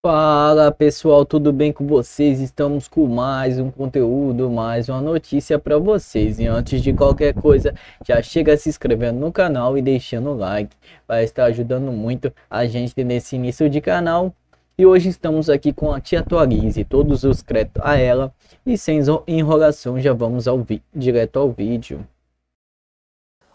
Fala pessoal, tudo bem com vocês? Estamos com mais um conteúdo, mais uma notícia para vocês. E antes de qualquer coisa, já chega se inscrevendo no canal e deixando o like, vai estar ajudando muito a gente nesse início de canal. E hoje estamos aqui com a Tia Atualize, todos os créditos a ela. E sem enrolação, já vamos direto ao vídeo.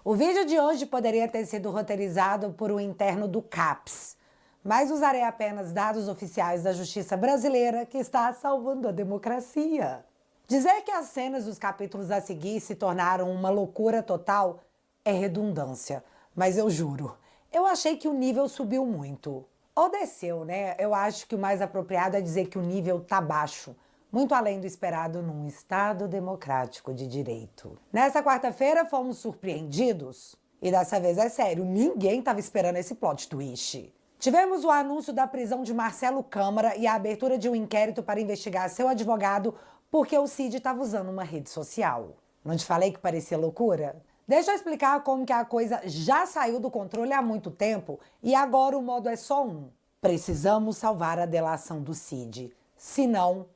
O vídeo de hoje poderia ter sido roteirizado por um interno do CAPS, mas usarei apenas dados oficiais da Justiça Brasileira, que está salvando a democracia. Dizer que as cenas dos capítulos a seguir se tornaram uma loucura total é redundância, mas eu juro, eu achei que o nível subiu muito. Ou desceu, né? Eu acho que o mais apropriado é dizer que o nível tá baixo, muito além do esperado num Estado democrático de direito. Nessa quarta-feira fomos surpreendidos, e dessa vez é sério, ninguém estava esperando esse plot twist. Tivemos o anúncio da prisão de Marcelo Câmara e a abertura de um inquérito para investigar seu advogado porque o Cid estava usando uma rede social. Não te falei que parecia loucura? Deixa eu explicar como que a coisa já saiu do controle há muito tempo e agora o modo é só um. Precisamos salvar a delação do Cid, senão...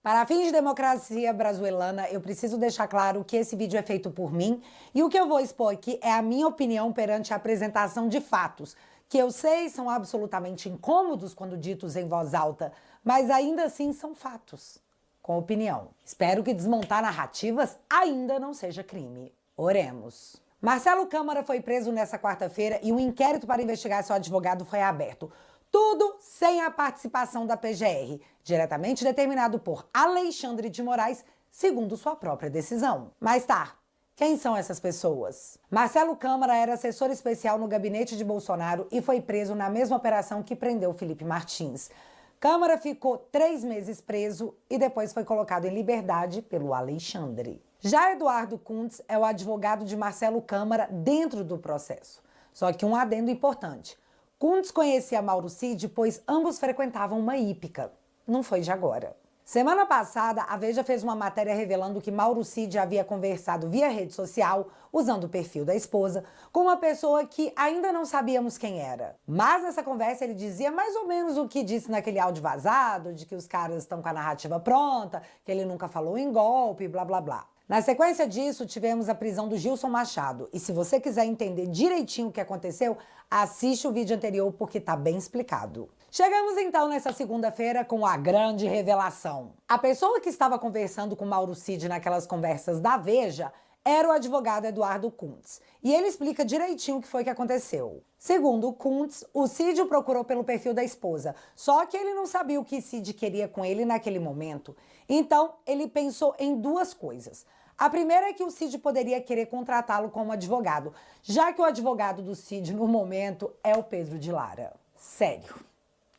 Para fins de democracia brasileira, eu preciso deixar claro que esse vídeo é feito por mim e o que eu vou expor aqui é a minha opinião perante a apresentação de fatos, que eu sei são absolutamente incômodos quando ditos em voz alta, mas ainda assim são fatos, com opinião. Espero que desmontar narrativas ainda não seja crime. Oremos. Marcelo Câmara foi preso nessa quarta-feira e um inquérito para investigar seu advogado foi aberto. Tudo sem a participação da PGR, diretamente determinado por Alexandre de Moraes, segundo sua própria decisão. Mas tá, quem são essas pessoas? Marcelo Câmara era assessor especial no gabinete de Bolsonaro e foi preso na mesma operação que prendeu Felipe Martins. Câmara ficou 3 meses preso e depois foi colocado em liberdade pelo Alexandre. Já Eduardo Kuntz é o advogado de Marcelo Câmara dentro do processo. Só que um adendo importante. Kuntz conhecia Mauro Cid, pois ambos frequentavam uma hípica. Não foi de agora. Semana passada, a Veja fez uma matéria revelando que Mauro Cid havia conversado via rede social, usando o perfil da esposa, com uma pessoa que ainda não sabíamos quem era. Mas nessa conversa ele dizia mais ou menos o que disse naquele áudio vazado, de que os caras estão com a narrativa pronta, que ele nunca falou em golpe, blá blá blá. Na sequência disso, tivemos a prisão do Gilson Machado. E se você quiser entender direitinho o que aconteceu, assiste o vídeo anterior porque tá bem explicado. Chegamos então nessa segunda-feira com a grande revelação. A pessoa que estava conversando com Mauro Cid naquelas conversas da Veja era o advogado Eduardo Kuntz. E ele explica direitinho o que foi que aconteceu. Segundo o Kuntz, o Cid o procurou pelo perfil da esposa, só que ele não sabia o que Cid queria com ele naquele momento. Então, ele pensou em duas coisas. A primeira é que o Cid poderia querer contratá-lo como advogado, já que o advogado do Cid, no momento, é o Pedro de Lara. Sério.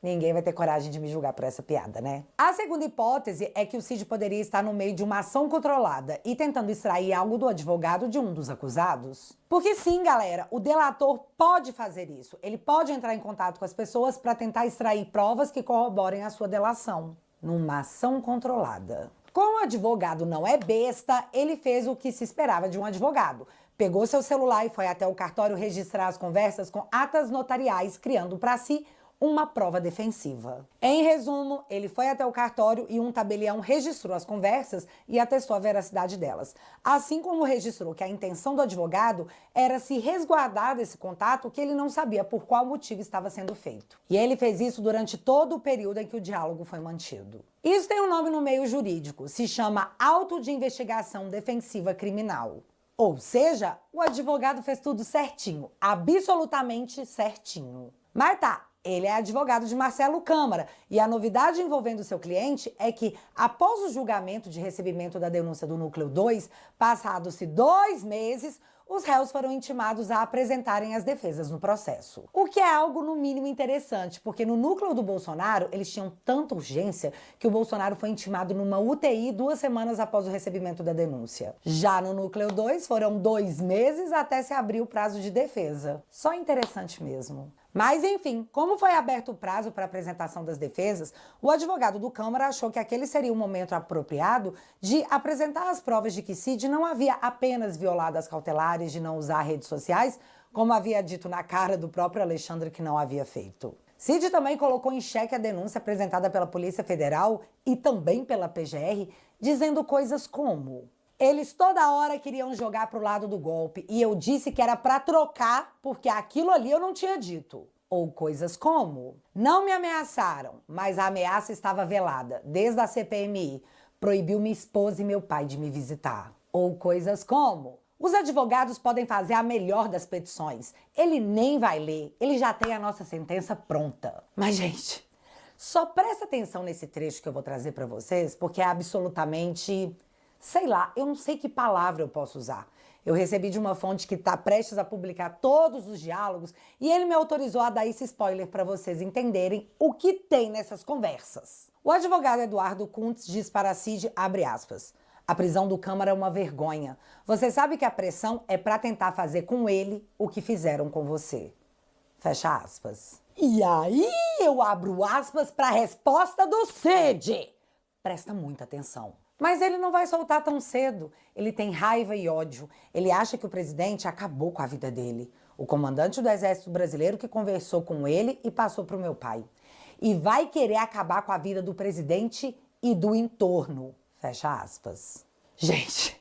Ninguém vai ter coragem de me julgar por essa piada, né? A segunda hipótese é que o Cid poderia estar no meio de uma ação controlada e tentando extrair algo do advogado de um dos acusados. Porque sim, galera, o delator pode fazer isso. Ele pode entrar em contato com as pessoas para tentar extrair provas que corroborem a sua delação. Numa ação controlada. Como o advogado não é besta, ele fez o que se esperava de um advogado. Pegou seu celular e foi até o cartório registrar as conversas com atas notariais, criando para si uma prova defensiva. Em resumo, ele foi até o cartório e um tabelião registrou as conversas e atestou a veracidade delas. Assim como registrou que a intenção do advogado era se resguardar desse contato que ele não sabia por qual motivo estava sendo feito. E ele fez isso durante todo o período em que o diálogo foi mantido. Isso tem um nome no meio jurídico, se chama auto de investigação defensiva criminal. Ou seja, o advogado fez tudo certinho, absolutamente certinho. Mas tá, ele é advogado de Marcelo Câmara e a novidade envolvendo seu cliente é que, após o julgamento de recebimento da denúncia do Núcleo 2, passados-se 2 meses, os réus foram intimados a apresentarem as defesas no processo. O que é algo no mínimo interessante, porque no núcleo do Bolsonaro, eles tinham tanta urgência que o Bolsonaro foi intimado numa UTI 2 semanas após o recebimento da denúncia. Já no núcleo 2, foram 2 meses até se abrir o prazo de defesa. Só interessante mesmo. Mas, enfim, como foi aberto o prazo para apresentação das defesas, o advogado do Câmara achou que aquele seria o momento apropriado de apresentar as provas de que Cid não havia apenas violado as cautelares de não usar redes sociais, como havia dito na cara do próprio Alexandre que não havia feito. Cid também colocou em xeque a denúncia apresentada pela Polícia Federal e também pela PGR, dizendo coisas como: eles toda hora queriam jogar pro lado do golpe e eu disse que era pra trocar porque aquilo ali eu não tinha dito. Ou coisas como: não me ameaçaram, mas a ameaça estava velada, desde a CPMI. Proibiu minha esposa e meu pai de me visitar. Ou coisas como: os advogados podem fazer a melhor das petições. Ele nem vai ler, ele já tem a nossa sentença pronta. Mas, gente, só presta atenção nesse trecho que eu vou trazer pra vocês, porque é absolutamente... sei lá, eu não sei que palavra eu posso usar. Eu recebi de uma fonte que está prestes a publicar todos os diálogos e ele me autorizou a dar esse spoiler para vocês entenderem o que tem nessas conversas. O advogado Eduardo Kuntz diz para Cid, abre aspas, a prisão do Câmara é uma vergonha. Você sabe que a pressão é para tentar fazer com ele o que fizeram com você. Fecha aspas. E aí eu abro aspas para a resposta do Cid. Presta muita atenção. Mas ele não vai soltar tão cedo. Ele tem raiva e ódio. Ele acha que o presidente acabou com a vida dele. O comandante do Exército Brasileiro que conversou com ele e passou para o meu pai. E vai querer acabar com a vida do presidente e do entorno. Fecha aspas. Gente,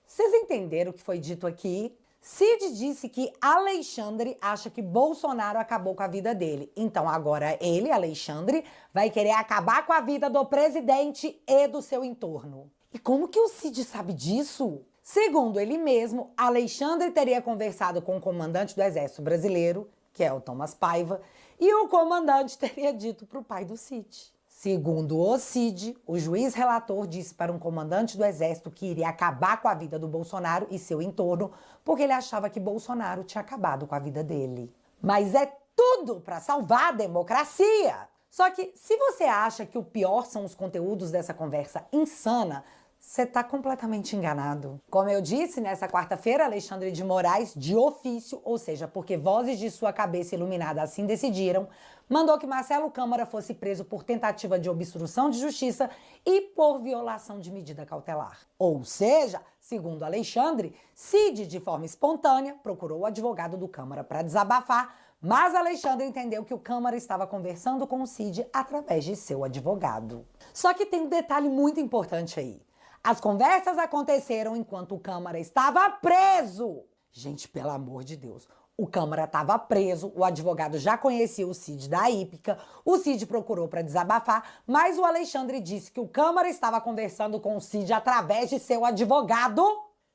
vocês entenderam o que foi dito aqui? Cid disse que Alexandre acha que Bolsonaro acabou com a vida dele. Então agora ele, Alexandre, vai querer acabar com a vida do presidente e do seu entorno. E como que o Cid sabe disso? Segundo ele mesmo, Alexandre teria conversado com o comandante do Exército Brasileiro, que é o Thomas Paiva, e o comandante teria dito para o pai do Cid. Segundo o Cid, o juiz relator disse para um comandante do exército que iria acabar com a vida do Bolsonaro e seu entorno, porque ele achava que Bolsonaro tinha acabado com a vida dele. Mas é tudo para salvar a democracia! Só que se você acha que o pior são os conteúdos dessa conversa insana, você está completamente enganado. Como eu disse, nessa quarta-feira, Alexandre de Moraes, de ofício, ou seja, porque vozes de sua cabeça iluminada assim decidiram, mandou que Marcelo Câmara fosse preso por tentativa de obstrução de justiça e por violação de medida cautelar. Ou seja, segundo Alexandre, Cid, de forma espontânea, procurou o advogado do Câmara para desabafar, mas Alexandre entendeu que o Câmara estava conversando com o Cid através de seu advogado. Só que tem um detalhe muito importante aí. As conversas aconteceram enquanto o Câmara estava preso. Gente, pelo amor de Deus. O Câmara estava preso, o advogado já conhecia o Cid da hípica, o Cid procurou para desabafar, mas o Alexandre disse que o Câmara estava conversando com o Cid através de seu advogado.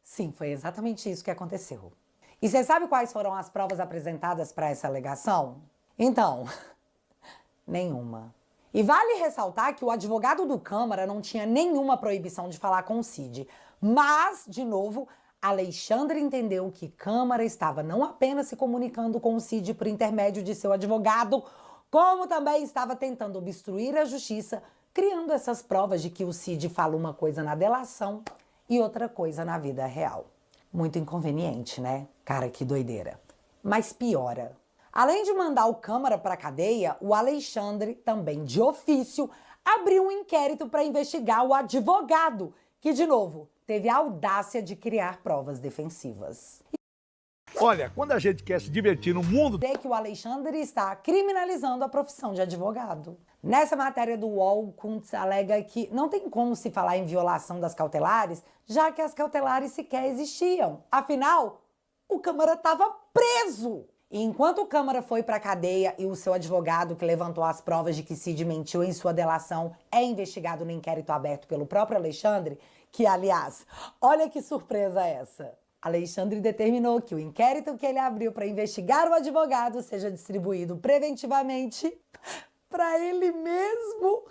Sim, foi exatamente isso que aconteceu. E você sabe quais foram as provas apresentadas para essa alegação? Então, nenhuma. E vale ressaltar que o advogado do Câmara não tinha nenhuma proibição de falar com o Cid. Mas, de novo, Alexandre entendeu que Câmara estava não apenas se comunicando com o Cid por intermédio de seu advogado, como também estava tentando obstruir a justiça, criando essas provas de que o Cid fala uma coisa na delação e outra coisa na vida real. Muito inconveniente, né? Cara, que doideira. Mas piora. Além de mandar o Câmara para a cadeia, o Alexandre, também de ofício, abriu um inquérito para investigar o advogado, que, de novo, teve a audácia de criar provas defensivas. Olha, quando a gente quer se divertir no mundo... É que o Alexandre está criminalizando a profissão de advogado. Nessa matéria do UOL, Kuntz alega que não tem como se falar em violação das cautelares, já que as cautelares sequer existiam. Afinal, o Câmara estava preso! E enquanto o Câmara foi para a cadeia e o seu advogado, que levantou as provas de que Cid mentiu em sua delação, é investigado no inquérito aberto pelo próprio Alexandre, que, aliás, olha que surpresa essa. Alexandre determinou que o inquérito que ele abriu para investigar o advogado seja distribuído preventivamente para ele mesmo.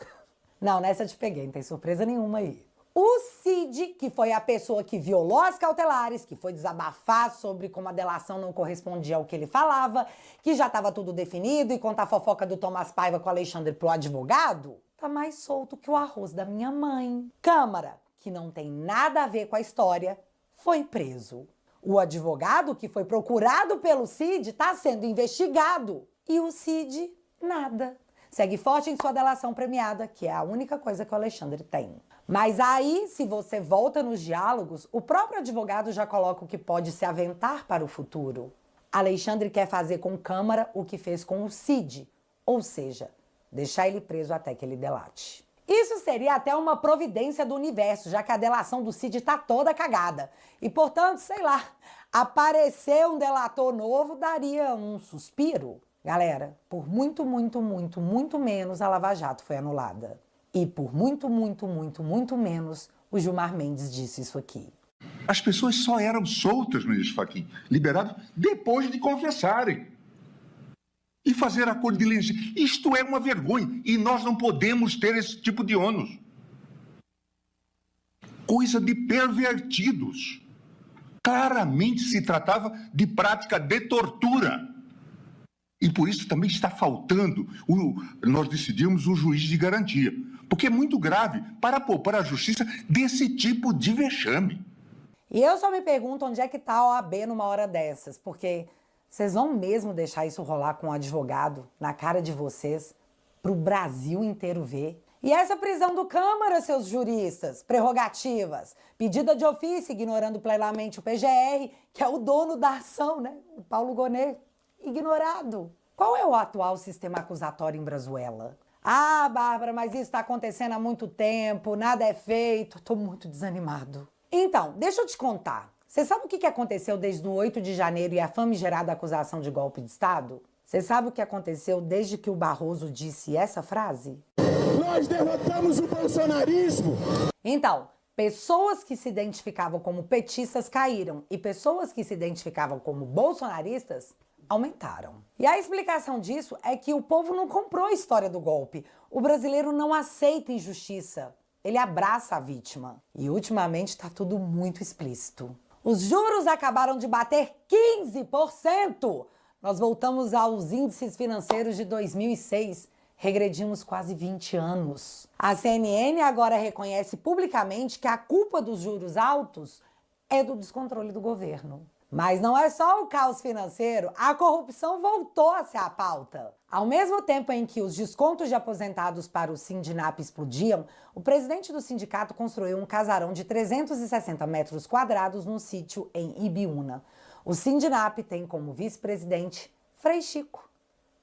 Não, nessa eu te peguei, não tem surpresa nenhuma aí. O Cid, que foi a pessoa que violou as cautelares, que foi desabafar sobre como a delação não correspondia ao que ele falava, que já estava tudo definido e contar a fofoca do Thomas Paiva com o Alexandre pro advogado, tá mais solto que o arroz da minha mãe. Câmara, que não tem nada a ver com a história, foi preso. O advogado, que foi procurado pelo Cid, tá sendo investigado. E o Cid, nada. Segue forte em sua delação premiada, que é a única coisa que o Alexandre tem. Mas aí, se você volta nos diálogos, o próprio advogado já coloca o que pode se aventar para o futuro. Alexandre quer fazer com Câmara o que fez com o Cid, ou seja, deixar ele preso até que ele delate. Isso seria até uma providência do universo, já que a delação do Cid tá toda cagada. E, portanto, sei lá, aparecer um delator novo daria um suspiro. Galera, por muito menos a Lava Jato foi anulada. E por muito menos o Gilmar Mendes disse isso aqui. As pessoas só eram soltas, Ministro Fachin, liberadas depois de confessarem. E fazer acordo de leniência. Isto é uma vergonha e nós não podemos ter esse tipo de ônus. Coisa de pervertidos. Claramente se tratava de prática de tortura. E por isso também está faltando, nós decidimos, o juiz de garantia. Porque é muito grave para poupar a justiça desse tipo de vexame. E eu só me pergunto onde é que tá a OAB numa hora dessas, porque vocês vão mesmo deixar isso rolar com um advogado na cara de vocês, pro Brasil inteiro ver? E essa prisão do Câmara, seus juristas, prerrogativas, pedida de ofício, ignorando plenamente o PGR, que é o dono da ação, né? O Paulo Gonet, ignorado. Qual é o atual sistema acusatório em Brazuela? Ah, Bárbara, mas isso está acontecendo há muito tempo, nada é feito, tô muito desanimado. Então, deixa eu te contar. Você sabe o que aconteceu desde o 8 de janeiro e a famigerada acusação de golpe de Estado? Você sabe o que aconteceu desde que o Barroso disse essa frase? Nós derrotamos o bolsonarismo! Então, pessoas que se identificavam como petistas caíram e pessoas que se identificavam como bolsonaristas aumentaram. E a explicação disso é que o povo não comprou a história do golpe. O brasileiro não aceita injustiça. Ele abraça a vítima. E ultimamente está tudo muito explícito. Os juros acabaram de bater 15%. Nós voltamos aos índices financeiros de 2006. Regredimos quase 20 anos. A CNN agora reconhece publicamente que a culpa dos juros altos é do descontrole do governo. Mas não é só o caos financeiro, a corrupção voltou a ser a pauta. Ao mesmo tempo em que os descontos de aposentados para o Sindinap explodiam, o presidente do sindicato construiu um casarão de 360 metros quadrados no sítio em Ibiúna. O Sindinap tem como vice-presidente Frei Chico,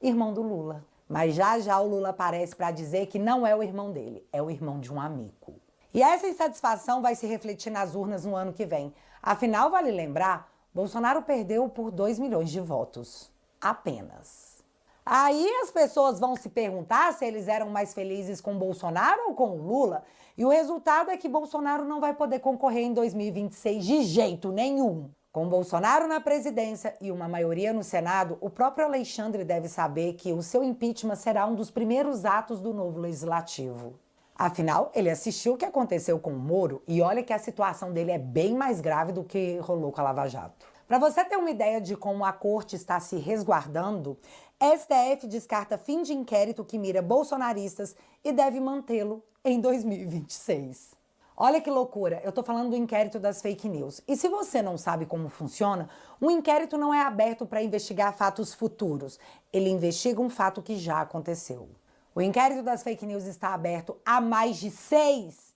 irmão do Lula. Mas já o Lula aparece para dizer que não é o irmão dele, é o irmão de um amigo. E essa insatisfação vai se refletir nas urnas no ano que vem. Afinal, vale lembrar, Bolsonaro perdeu por 2 milhões de votos. Apenas. Aí as pessoas vão se perguntar se eles eram mais felizes com Bolsonaro ou com o Lula. E o resultado é que Bolsonaro não vai poder concorrer em 2026 de jeito nenhum. Com Bolsonaro na presidência e uma maioria no Senado, o próprio Alexandre deve saber que o seu impeachment será um dos primeiros atos do novo legislativo. Afinal, ele assistiu o que aconteceu com o Moro e olha que a situação dele é bem mais grave do que rolou com a Lava Jato. Para você ter uma ideia de como a corte está se resguardando, STF descarta fim de inquérito que mira bolsonaristas e deve mantê-lo em 2026. Olha que loucura, eu tô falando do inquérito das fake news. E se você não sabe como funciona, um inquérito não é aberto para investigar fatos futuros. Ele investiga um fato que já aconteceu. O inquérito das fake news está aberto há mais de 6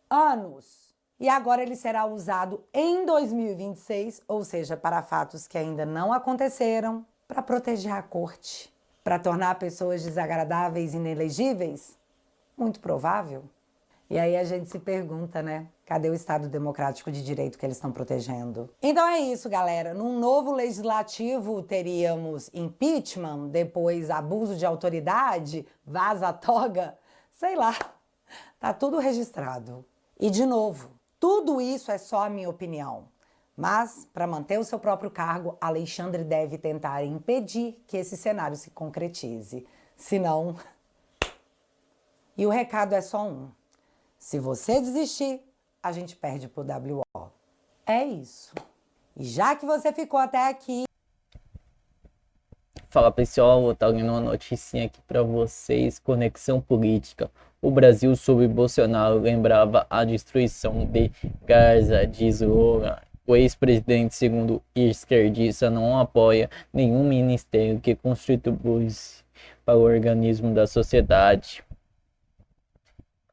anos. E agora ele será usado em 2026, ou seja, para fatos que ainda não aconteceram, para proteger a corte, para tornar pessoas desagradáveis e inelegíveis? Muito provável. E aí a gente se pergunta, né? Cadê o Estado Democrático de Direito que eles estão protegendo? Então é isso, galera. Num novo legislativo teríamos impeachment, depois abuso de autoridade, vaza-toga, sei lá. Tá tudo registrado. E de novo, tudo isso é só a minha opinião. Mas, para manter o seu próprio cargo, Alexandre deve tentar impedir que esse cenário se concretize. Senão... E o recado é só um. Se você desistir, a gente perde pro WO. É isso. E já que você ficou até aqui... Fala pessoal, vou estar lendo uma noticinha aqui para vocês. Conexão política. O Brasil sob Bolsonaro lembrava a destruição de Gaza, diz Lula. O ex-presidente, segundo esquerdista, não apoia nenhum ministério que contribui para o organismo da sociedade.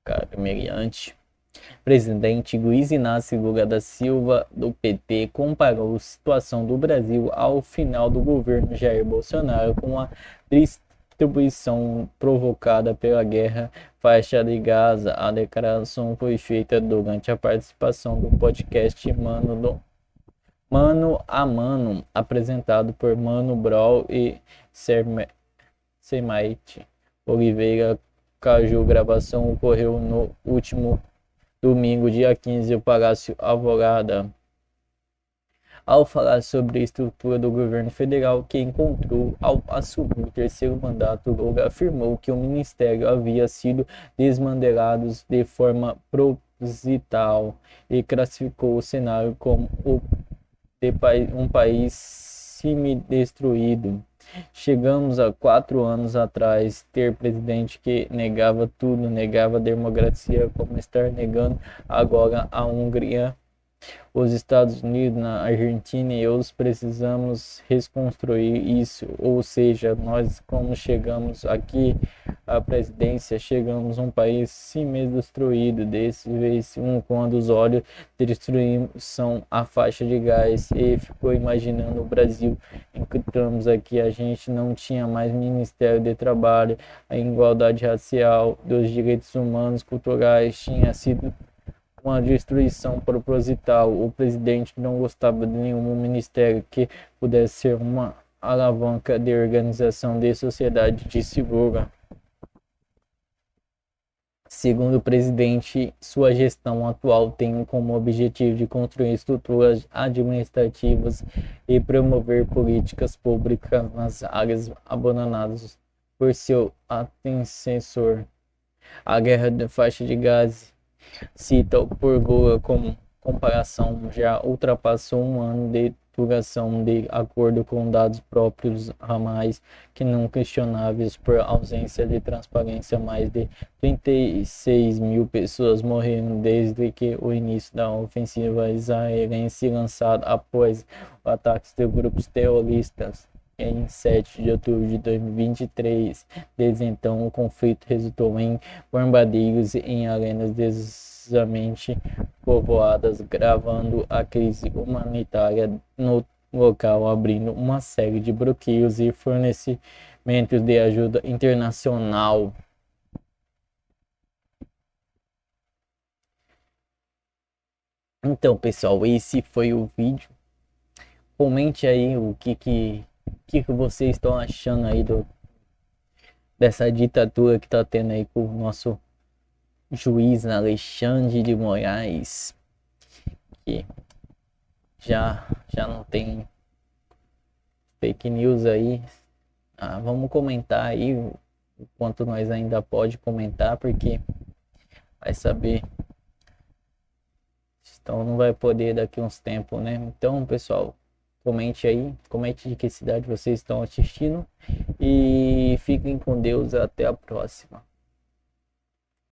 Cara, humilhante. Presidente Luiz Inácio Lula da Silva, do PT, comparou a situação do Brasil ao final do governo Jair Bolsonaro com a distribuição provocada pela guerra faixa de Gaza. A declaração foi feita durante a participação do podcast Mano a Mano, apresentado por Mano Brown e Semaite Oliveira Caju. Gravação ocorreu no último domingo, dia 15, no Palácio Alvorada. Ao falar sobre a estrutura do governo federal que encontrou ao assumir o terceiro mandato, Lula afirmou que o ministério havia sido desmantelado de forma proposital e classificou o cenário como um país semi-destruído. Chegamos a 4 anos atrás ter presidente que negava tudo, negava a democracia, como estar negando agora a Hungria, os Estados Unidos, na Argentina e outros. Precisamos reconstruir isso, ou seja, nós como chegamos aqui à presidência, chegamos a um país semi-destruído, desse vez quando os olhos destruímos são a faixa de gás, e ficou imaginando o Brasil encontramos aqui, a gente não tinha mais Ministério de Trabalho, a igualdade racial, dos direitos humanos, culturais, tinha sido uma destruição proposital. O presidente não gostava de nenhum ministério que pudesse ser uma alavanca de organização de sociedade, disse Lula. Segundo o presidente, sua gestão atual tem como objetivo de construir estruturas administrativas e promover políticas públicas nas áreas abandonadas por seu antecessor. A guerra da faixa de Gaza, cita por Lula como comparação, já ultrapassou 1 ano de duração, de acordo com dados próprios Hamas, que não questionáveis por ausência de transparência. Mais de 36 mil pessoas morreram desde que o início da ofensiva israelense lançada após o ataque de grupos terroristas em 7 de outubro de 2023. Desde então, o conflito resultou em bombardeios em arenas densamente povoadas, gravando a crise humanitária no local, abrindo uma série de bloqueios e fornecimentos de ajuda internacional. Então, pessoal, esse foi o vídeo. Comente aí o que vocês estão achando aí dessa ditadura que tá tendo aí com o nosso juiz Alexandre de Moraes, que já não tem fake news aí. Vamos comentar aí o quanto nós ainda pode comentar, porque vai saber, então não vai poder daqui uns tempos, né? Então, pessoal, comente aí, comente de que cidade vocês estão assistindo e fiquem com Deus, até a próxima.